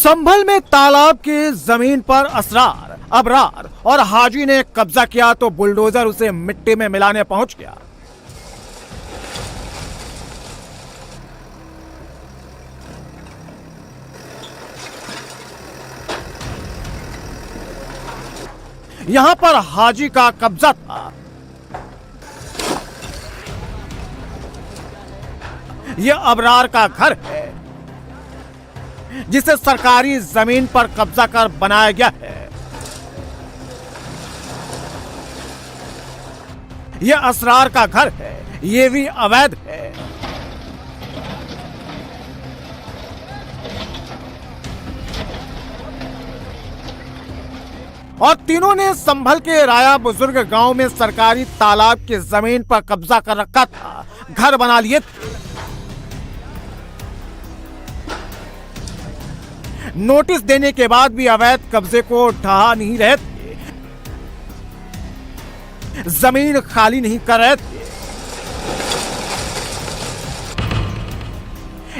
संभल में तालाब की जमीन पर असरार, अबरार और हाजी ने कब्जा किया तो बुलडोजर उसे मिट्टी में मिलाने पहुंच गया। यहां पर हाजी का कब्जा था। यह अबरार का घर है जिसे सरकारी जमीन पर कब्जा कर बनाया गया है। यह असरार का घर है, यह भी अवैध है। और तीनों ने संभल के राया बुजुर्ग गांव में सरकारी तालाब की जमीन पर कब्जा कर रखा था, घर बना लिए थे। नोटिस देने के बाद भी अवैध कब्जे को ढहा नहीं रहे थे, जमीन खाली नहीं कर रहे थे।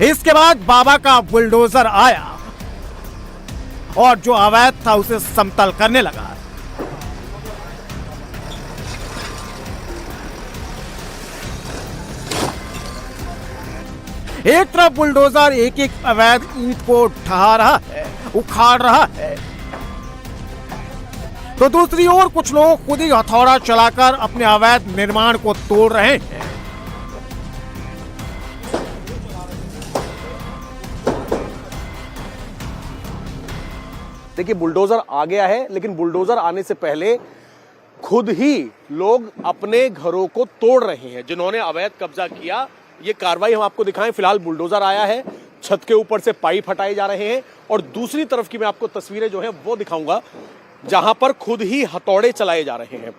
इसके बाद बाबा का बुलडोजर आया और जो अवैध था उसे समतल करने लगा। एक तरफ बुलडोजर एक एक अवैध ईंट को ढहा रहा है, उखाड़ रहा है, तो दूसरी ओर कुछ लोग खुद ही हथौड़ा चलाकर अपने अवैध निर्माण को तोड़ रहे हैं। देखिए, बुलडोजर आ गया है, लेकिन बुलडोजर आने से पहले खुद ही लोग अपने घरों को तोड़ रहे हैं। जिन्होंने अवैध कब्जा किया, ये कार्रवाई हम आपको दिखाएं। फिलहाल बुलडोजर आया है, छत के ऊपर से पाइप हटाए जा रहे हैं और दूसरी तरफ की मैं आपको तस्वीरें जो है वो दिखाऊंगा जहां पर खुद ही हथौड़े चलाए जा रहे हैं।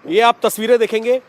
ये आप तस्वीरें देखेंगे,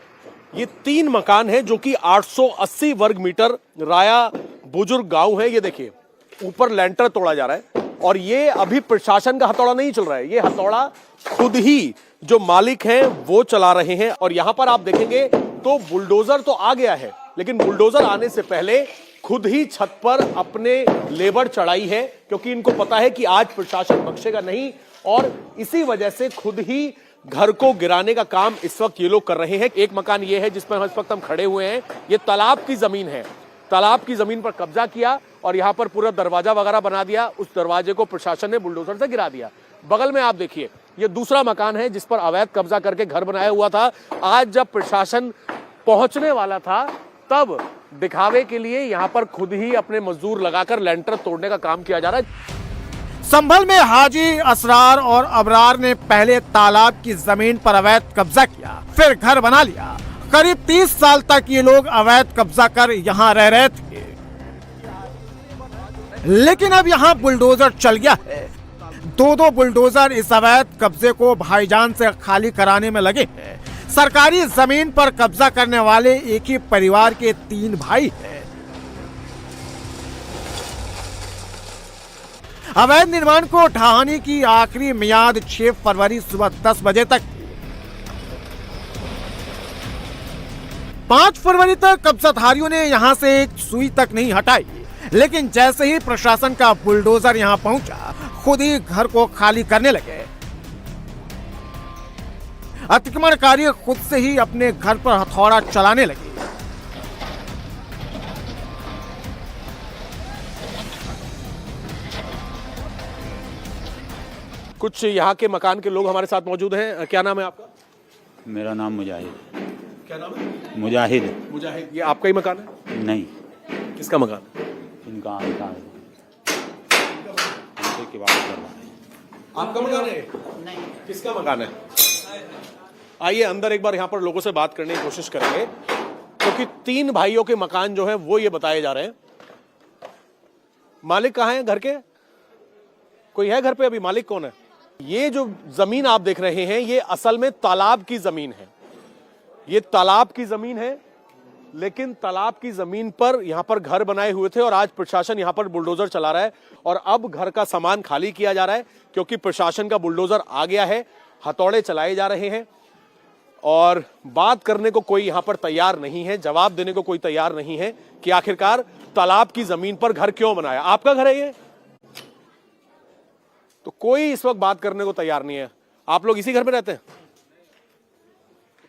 ये 3 मकान हैं जो कि 880 वर्ग मीटर राया बुजुर्ग गांव है। ये देखिए, ऊपर लेंटर तोड़ा जा रहा है और ये अभी प्रशासन का हथौड़ा नहीं चल रहा है, ये हथौड़ा खुद ही जो मालिक हैं वो चला रहे हैं। और यहां पर आप देखेंगे तो बुलडोजर तो आ गया है, लेकिन बुलडोजर आने से पहले खुद ही छत पर अपने लेबर चढ़ाई है, क्योंकि इनको पता है कि आज प्रशासन बख्शेगा नहीं। और इसी वजह से खुद ही घर को गिराने का काम इस वक्त ये लोग कर रहे हैं। एक मकान ये है जिस पर इस वक्त हम खड़े हुए हैं, ये तालाब की जमीन है। तालाब की जमीन पर कब्जा किया और यहां पर पूरा दरवाजा वगैरह बना दिया। उस दरवाजे को प्रशासन ने बुलडोजर से गिरा दिया। बगल में आप देखिए, ये दूसरा मकान है जिस पर अवैध कब्जा करके घर बनाया हुआ था। आज जब प्रशासन पहुंचने वाला था, तब दिखावे के लिए यहां पर खुद ही अपने मजदूर लगाकर लेंटर तोड़ने का काम किया जा रहा है। संभल में हाजी, असरार और अबरार ने पहले तालाब की जमीन पर अवैध कब्जा किया, फिर घर बना लिया। करीब 30 साल तक ये लोग अवैध कब्जा कर यहां रह रहे थे, लेकिन अब यहां बुलडोजर चल गया है। 2-2 बुलडोजर इस अवैध कब्जे को भाईजान से खाली कराने में लगे हैं। सरकारी जमीन पर कब्जा करने वाले एक ही परिवार के 3 भाई हैं। अवैध निर्माण को ढहाने की आखिरी मियाद 6 फरवरी सुबह 10 बजे तक। 5 फरवरी तक कब्जाधारियों ने यहां से एक सुई तक नहीं हटाई, लेकिन जैसे ही प्रशासन का बुलडोजर यहां पहुंचा, खुद ही घर को खाली करने लगे। अतिक्रमणकारी खुद से ही अपने घर पर हथौड़ा चलाने लगे। कुछ यहाँ के मकान के लोग हमारे साथ मौजूद हैं। क्या नाम है आपका? मेरा नाम मुजाहिद। क्या नाम है? मुजाहिद। मुजाहिद। ये आपका ही मकान है? नहीं। किसका मकान? इनका हमसे किराया कर रहा है। आपका मकान है? नहीं। किसका मकान है? आइए अंदर एक बार यहाँ पर लोगों से बात करने की कोशिश करेंगे, क्योंकि 3 भाइयों के मकान जो है वो ये बताए जा रहे हैं। मालिक कहाँ है घर के? कोई है घर पे अभी? मालिक कौन है? ये जो जमीन आप देख रहे हैं, ये असल में तालाब की जमीन है। ये तालाब की जमीन है, लेकिन तालाब की जमीन पर यहां पर घर बनाए हुए थे और आज प्रशासन यहां पर बुलडोजर चला रहा है और अब घर का सामान खाली किया जा रहा है, क्योंकि प्रशासन का बुलडोजर आ गया है। हथौड़े चलाए जा रहे हैं और बात करने को कोई यहां पर तैयार नहीं है, जवाब देने को कोई तैयार नहीं है कि आखिरकार तालाब की जमीन पर घर क्यों बनाया। आपका घर है ये? तो कोई इस वक्त बात करने को तैयार नहीं है। आप लोग इसी घर में रहते हैं?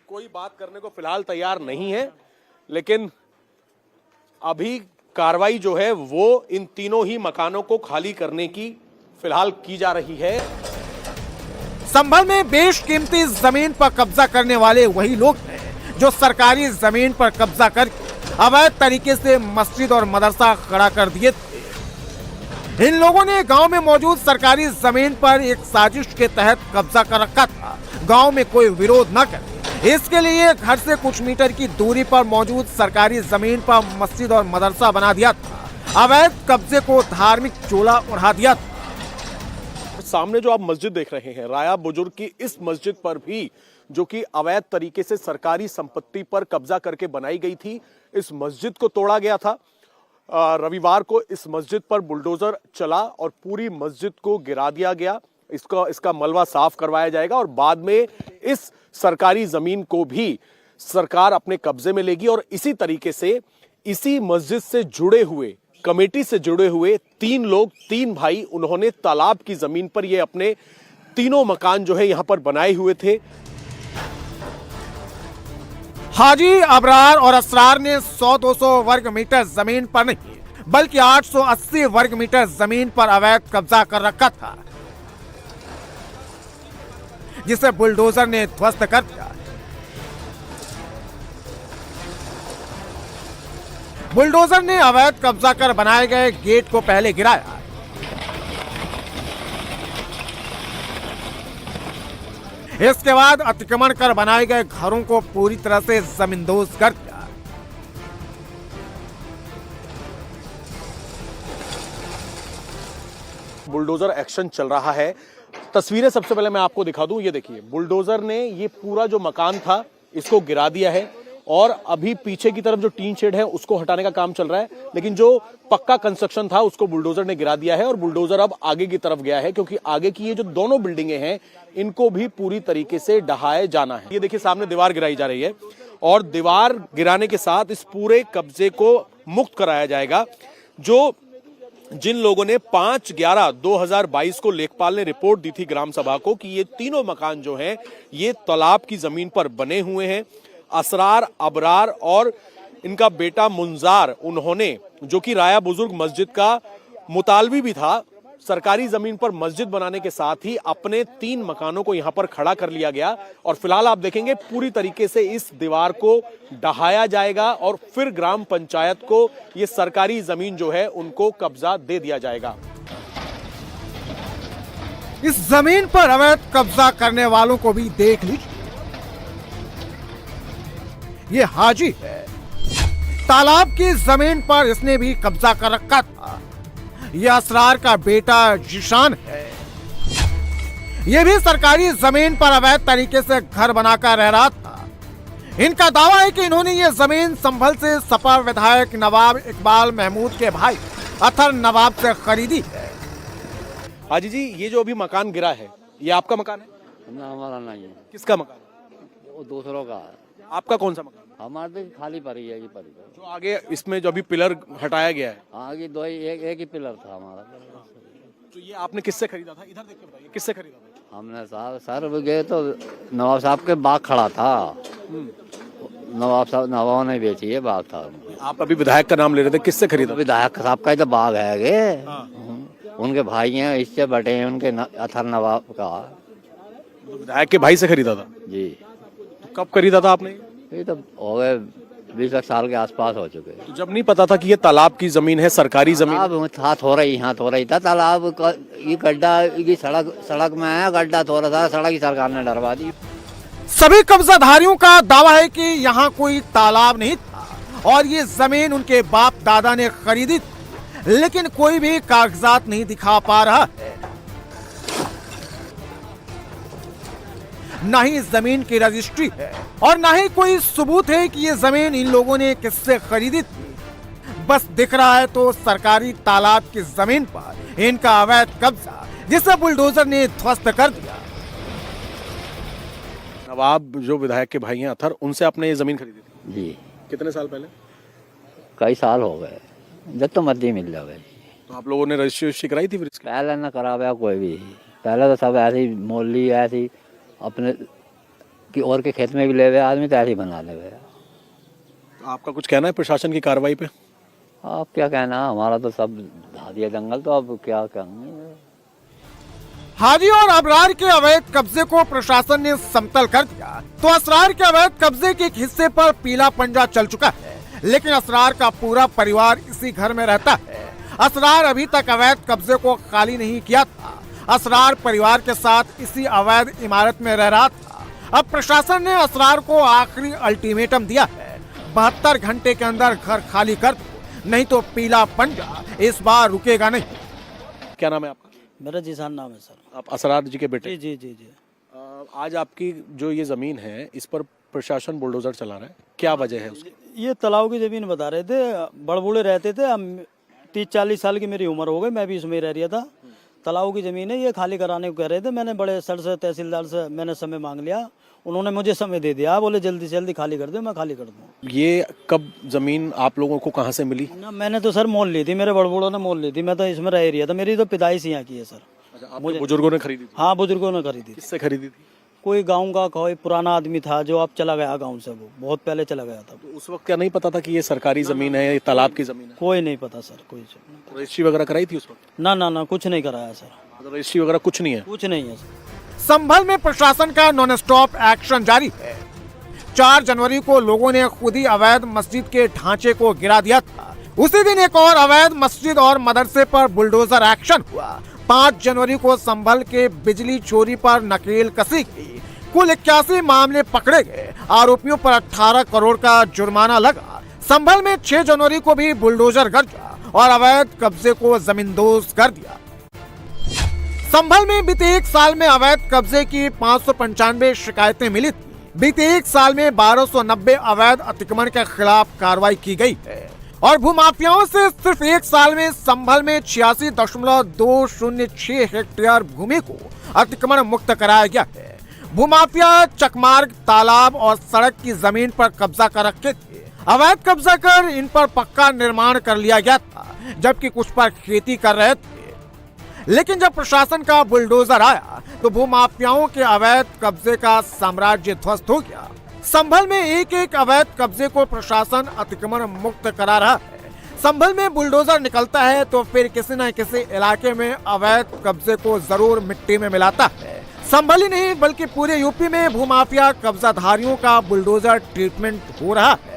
कोई बात करने को फिलहाल तैयार नहीं है, लेकिन अभी कार्रवाई जो है वो इन तीनों ही मकानों को खाली करने की फिलहाल की जा रही है। संभल में बेशकीमती जमीन पर कब्जा करने वाले वही लोग हैं जो सरकारी जमीन पर कब्जा करके अवैध तरीके से मस्जिद और मदरसा खड़ा कर दिए थे। इन लोगों ने गांव में मौजूद सरकारी जमीन पर एक साजिश के तहत कब्जा कर रखा था। गांव में कोई विरोध न करे, इसके लिए घर से कुछ मीटर की दूरी पर मौजूद सरकारी जमीन पर मस्जिद और मदरसा बना दिया था। अवैध कब्जे को धार्मिक चोला उड़ा दिया था। सामने जो आप मस्जिद देख रहे हैं, राया बुजुर्ग की इस मस्जिद पर भी, जो कि अवैध तरीके से सरकारी संपत्ति पर कब्जा करके बनाई गई थी, इस मस्जिद को तोड़ा गया था। रविवार को इस मस्जिद पर बुलडोजर चला और पूरी मस्जिद को गिरा दिया गया। इसका मलबा साफ करवाया जाएगा और बाद में इस सरकारी जमीन को भी सरकार अपने कब्जे में लेगी। और इसी तरीके से इसी मस्जिद से जुड़े हुए, कमेटी से जुड़े हुए 3 लोग, 3 भाई, उन्होंने तालाब की जमीन पर ये अपने तीनों मकान जो है यहां पर बनाए हुए थे। हाजी, अबरार और असरार ने 100-200 वर्ग मीटर जमीन पर नहीं बल्कि 880 वर्ग मीटर जमीन पर अवैध कब्जा कर रखा था, जिसे बुलडोजर ने ध्वस्त कर दिया। बुलडोजर ने अवैध कब्जा कर बनाए गए गेट को पहले गिराया, इसके बाद अतिक्रमण कर बनाए गए घरों को पूरी तरह से जमींदोज कर दिया। बुलडोजर एक्शन चल रहा है। तस्वीरें सबसे पहले मैं आपको दिखा दूं। ये देखिए, बुलडोजर ने ये पूरा जो मकान था इसको गिरा दिया है और अभी पीछे की तरफ जो टीन शेड है उसको हटाने का काम चल रहा है, लेकिन जो पक्का कंस्ट्रक्शन था उसको बुलडोजर ने गिरा दिया है और बुलडोजर अब आगे की तरफ गया है, क्योंकि आगे की ये जो दोनों बिल्डिंगें हैं इनको भी पूरी तरीके से ढहाए जाना है। ये देखिए, सामने दीवार गिराई जा रही है और दीवार गिराने के साथ इस पूरे कब्जे को मुक्त कराया जाएगा। जिन लोगों ने 5/11/2022 को लेखपाल ने रिपोर्ट दी थी ग्राम सभा को कि ये तीनों मकान जो हैं ये तालाब की जमीन पर बने हुए हैं, असरार, अबरार और इनका बेटा मुंजार, उन्होंने, जो कि राया बुजुर्ग मस्जिद का मुतालबी भी था, सरकारी जमीन पर मस्जिद बनाने के साथ ही अपने 3 मकानों को यहां पर खड़ा कर लिया गया। और फिलहाल आप देखेंगे पूरी तरीके से इस दीवार को ढहाया जाएगा और फिर ग्राम पंचायत को ये सरकारी जमीन जो है उनको कब्जा दे दिया जाएगा। इस जमीन पर अवैध कब्जा करने वालों को भी देख लीजिए। ये हाजी है, तालाब की जमीन पर इसने भी कब्जा कर रखा था। यह असरार का बेटा जिशान है, यह भी सरकारी जमीन पर अवैध तरीके से घर बनाकर रह रहा था। इनका दावा है कि इन्होंने ये जमीन संभल से सपा विधायक नवाब इकबाल महमूद के भाई अथर नवाब से खरीदी है। हाजी जी, ये जो अभी मकान गिरा है ये आपका मकान है? ना, हमारा नहीं है। किसका मकान है? वो दूसरों का है। आपका कौन सा मकान? हमारे तो खाली पड़ी है, ये पड़ी है। जो आगे इसमें जो अभी पिलर हटाया गया है, आगे एक ही पिलर था हमारा। तो ये आपने किससे खरीदा था? इधर देख के बताइए, किससे खरीदा था? हमने साहब सर गए तो नवाब साहब के बाग खड़ा था, नवाब ने बेची है बाग था। आप अभी विधायक का नाम ले रहे थे, किससे खरीदा? विधायक साहब का ही तो बाग है गे। उनके भाई हैं, इससे बटे हैं उनके अथर नवाब का। तो विधायक के भाई से खरीदा था जी। तो कब खरीदा था आपने? ये तो हो गए 20 साल के आसपास हो चुके। तो जब नहीं पता था कि ये तालाब की जमीन है, सरकारी जमीन? अब था थोड़ा ही, यहाँ थोड़ा ही था तालाब का। ये गड्ढा, ये सड़क में है गड्ढा, थोड़ा सा सड़क ही सरकार ने डरवा दी। सभी कब्जाधारियों का दावा है कि यहाँ कोई तालाब नहीं था और ये जमीन उनके बाप दादा ने खरीदी थी, लेकिन कोई भी कागजात नहीं दिखा पा रहा है, ना ही जमीन की रजिस्ट्री है और ना ही कोई सबूत है कि ये जमीन इन लोगों ने किससे खरीदी थी। बस दिख रहा है तो सरकारी तालाब की जमीन पर इनका अवैध कब्जा, जिसे बुलडोजर ने ध्वस्त कर दिया। नवाब जो विधायक के भाई हैं अथर, उनसे आपने ये जमीन खरीदी थी? जी। कितने साल पहले? कई साल हो गए, जब तो मर्जी मिल जावे। तो आप लोगों ने रजिस्ट्री कराई थी फिर इसकी? पहले न करावे कोई भी। पहले तो सब ऐसे ही मोल ली, ऐसे ही अपने कि और के खेत में भी ले गए आदमी, तो ऐसे ही बना ले गए। आपका कुछ कहना है प्रशासन की कार्रवाई पे? अब क्या कहना, हमारा तो सब ढा दिया जंगल, तो अब क्या कहेंगे। हाजी और अबरार के अवैध कब्जे को प्रशासन ने समतल कर दिया तो असरार के अवैध कब्जे के एक हिस्से पर पीला पंजा चल चुका है, लेकिन असरार का पूरा परिवार इसी घर में रहता है। असरार अभी तक अवैध कब्जे को खाली नहीं किया था। असरार परिवार के साथ इसी अवैध इमारत में रह रहा था। अब प्रशासन ने असरार को आखिरी अल्टीमेटम दिया है, 72 घंटे के अंदर घर खाली कर दो, नहीं तो पीला पंजा इस बार रुकेगा नहीं। क्या नाम है आपका? मेरा जीसान नाम है सर। आप असरार जी के बेटे? जी जी जी जी। आज आपकी जो ये जमीन है इस पर प्रशासन बुलडोजर चला रहा है, क्या वजह है उसकी? ये तालाब की ज़मीन बता रहे थे, बड़बूढ़े रहते थे। 30-40 साल की मेरी उम्र हो गई, मैं भी इसमें रह रहा था। तालाब की ज़मीन है, ये खाली कराने को कह रहे थे। मैंने बड़े सर से तहसीलदार से मैंने समय मांग लिया, उन्होंने मुझे समय दे दिया, बोले जल्दी से जल्दी खाली कर दो, मैं खाली कर दूँ। ये कब जमीन आप लोगों को कहाँ से मिली? ना मैंने तो सर मोल ली थी, मेरे बड़बूढ़ों ने मोल ली थी, मैं तो इसमें रह रहा था। मेरी तो पैदाइश यहाँ की है सर। मुझे बुजुर्गों ने खरीदी थी? हाँ, बुजुर्गों ने खरीदी थी। किससे खरीदी थी? कोई गाँव का कोई पुराना आदमी था जो अब चला गया गाँव से, वो बहुत पहले चला गया था। तो उस वक्त क्या नहीं पता था कि ये सरकारी जमीन है, ये तालाब की जमीन है? कोई नहीं पता सर, कोई रजिस्ट्री वगैरह कराई थी उस वक्त? ना ना ना, कुछ नहीं कराया सर, मतलब रजिस्ट्री वगैरह कुछ नहीं है? कुछ नहीं है सर। संभल में प्रशासन का नॉन स्टॉप एक्शन जारी है। 4 जनवरी को लोगों ने खुद ही अवैध मस्जिद के ढांचे को गिरा दिया था। उसी दिन एक और अवैध मस्जिद और मदरसे पर बुलडोजर एक्शन हुआ। 5 जनवरी को संभल के बिजली चोरी पर नकेल कसी गई। कुल 81 मामले पकड़े गए। आरोपियों पर 18 करोड़ का जुर्माना लगा। संभल में 6 जनवरी को भी बुलडोजर गरजा और अवैध कब्जे को जमींदोज कर दिया। संभल में बीते 1 साल में अवैध कब्जे की 595 शिकायतें मिली थी। बीते 1 साल में 1290 अवैध अतिक्रमण के खिलाफ कार्रवाई की गई है और भूमाफियाओं से सिर्फ 1 साल में संभल में 86.206 हेक्टेयर भूमि को अतिक्रमण मुक्त कराया गया है। भूमाफिया चकमार्ग, तालाब और सड़क की जमीन पर कब्जा कर रखे थे। अवैध कब्जा कर इन पर पक्का निर्माण कर लिया गया था, जबकि कुछ पर खेती कर रहे थे। लेकिन जब प्रशासन का बुलडोजर आया तो भूमाफियाओं के अवैध कब्जे का साम्राज्य ध्वस्त हो गया। संभल में एक अवैध कब्जे को प्रशासन अतिक्रमण मुक्त करा रहा है। संभल में बुलडोजर निकलता है तो फिर किसी न किसी इलाके में अवैध कब्जे को जरूर मिट्टी में मिलाता है। संभल ही नहीं बल्कि पूरे यूपी में भूमाफिया कब्जाधारियों का बुलडोजर ट्रीटमेंट हो रहा है।